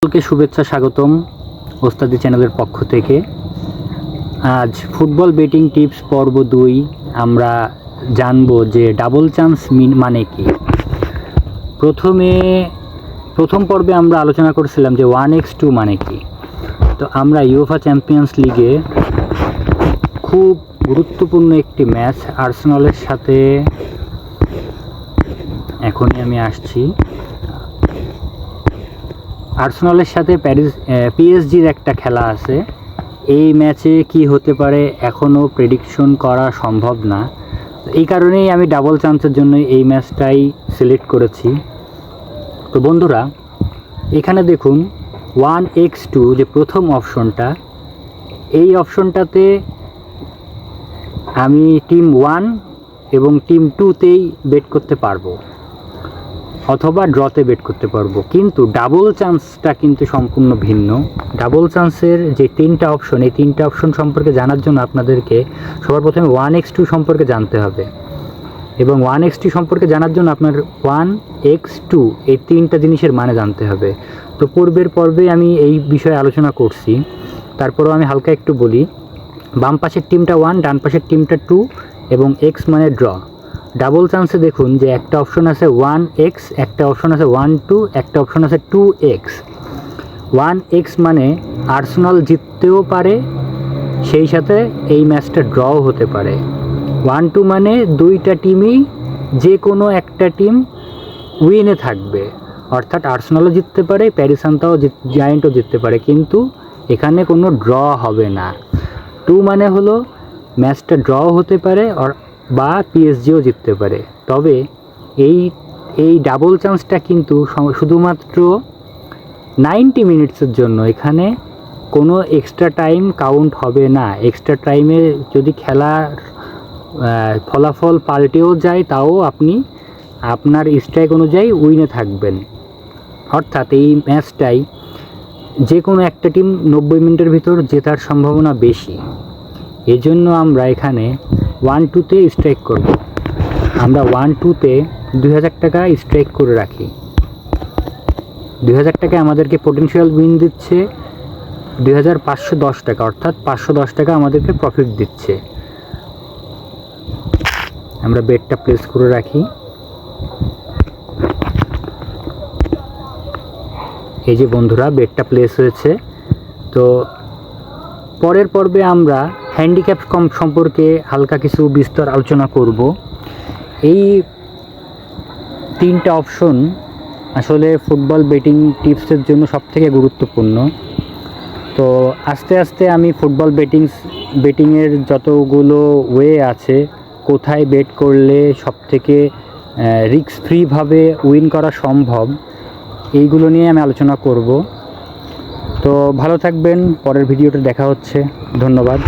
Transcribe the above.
সকলকে শুভেচ্ছা, স্বাগতম ওস্তাদি চ্যানেলের পক্ষ থেকে। আজ ফুটবল বেটিং টিপস পর্ব 2 আমরা জানবো যে ডাবল চান্স মানে কি। প্রথম পর্বে আমরা আলোচনা করেছিলাম যে 1x2 মানে কি। তো আমরা ইউএফা চ্যাম্পিয়ন্স লিগে খুব গুরুত্বপূর্ণ একটি ম্যাচ আর্সেনালের সাথে, এখনই আমি আসছি, আর্সেনালের সাথে পিএসজির একটা খেলা আছে। এই ম্যাচে কি হতে পারে এখনও প্রেডিকশন করা সম্ভব না। এই কারণেই আমি ডাবল চান্সের জন্য এই ম্যাচটাই সিলেক্ট করেছি। তো বন্ধুরা, এখানে দেখুন 1x2 যে প্রথম অপশনটা, এই অপশনটাতে আমি টিম 1 এবং টিম 2তেই বেট করতে পারবো অথবা ড্রতে বেট করতে পারবো। কিন্তু ডাবল চান্সটা কিন্তু সম্পূর্ণ ভিন্ন। ডাবল চান্সের যে 3টা অপশন, এই 3টা অপশন সম্পর্কে জানার জন্য আপনাদেরকে সবার প্রথমে 1x2 সম্পর্কে জানতে হবে, এবং 1x2 সম্পর্কে জানার জন্য আপনার 1x2 এই 3টা জিনিসের মানে জানতে হবে। তো পূর্বের পর্বে আমি এই বিষয়ে আলোচনা করছি, তারপরেও আমি হালকা একটু বলি। বাম পাশের টিমটা 1, ডান পাশের টিমটা 2 এবং এক্স মানে ড্র। ডাবল চান্সে দেখুন যে একটা অপশন আছে 1x, একটা অপশন আছে 1-2, একটা অপশন আছে 2x। 1x মানে আর্সেনাল জিততেও পারে, সেই সাথে এই ম্যাচটা ড্রও হতে পারে। 1-2 মানে দুইটা টিমই, যে কোনো একটা টিম উইনে থাকবে, অর্থাৎ আর্সেনালও জিততে পারে, প্যারিস জায়ান্টও জিততে পারে, কিন্তু এখানে কোনো ড্র হবে না। 2 মানে হলো ম্যাচটা ড্রও হতে পারে বা পিএসজিও জিততে পারে। তবে এই ডাবল চান্সটা কিন্তু শুধুমাত্র 90 মিনিটসের জন্য। এখানে কোনো এক্সট্রা টাইম কাউন্ট হবে না। এক্সট্রা টাইমে যদি খেলার ফলাফল পাল্টেও যায়, তাও আপনি আপনার স্ট্রাইক অনুযায়ী উইনে থাকবেন। অর্থাৎ এই ম্যাচটাই যে কোনো একটা টিম 90 মিনিটের ভিতর জেতার সম্ভাবনা বেশি। এজন্য আমরা এখানে 1-2তে স্ট্রাইক করব। আমরা 1-2তে 2000 টাকা স্ট্রাইক করে রাখি। 2000 টাকা আমাদেরকে পোটেনশিয়াল উইন দিচ্ছে 2510 টাকা, অর্থাৎ 510 টাকা আমাদেরকে প্রফিট দিচ্ছে। আমরা বেটটা প্লেস করে রাখি। এই যে বন্ধুরা, বেটটা প্লেস হয়েছে। তো পরের পর্বে আমরা হ্যান্ডিক্যাপ সম্পর্কে হালকা কিছু বিস্তর আলোচনা করব। এই 3টা অপশন আসলে ফুটবল বেটিং টিপসের জন্য সবথেকে গুরুত্বপূর্ণ। তো আস্তে আস্তে আমি ফুটবল বেটিংয়ের যতগুলো ওয়ে আছে, কোথায় বেট করলে সবথেকে রিস্ক ফ্রিভাবে উইন করা সম্ভব, এইগুলো নিয়ে আমি আলোচনা করব। তো ভালো থাকবেন, পরের ভিডিওটা দেখা হচ্ছে। ধন্যবাদ।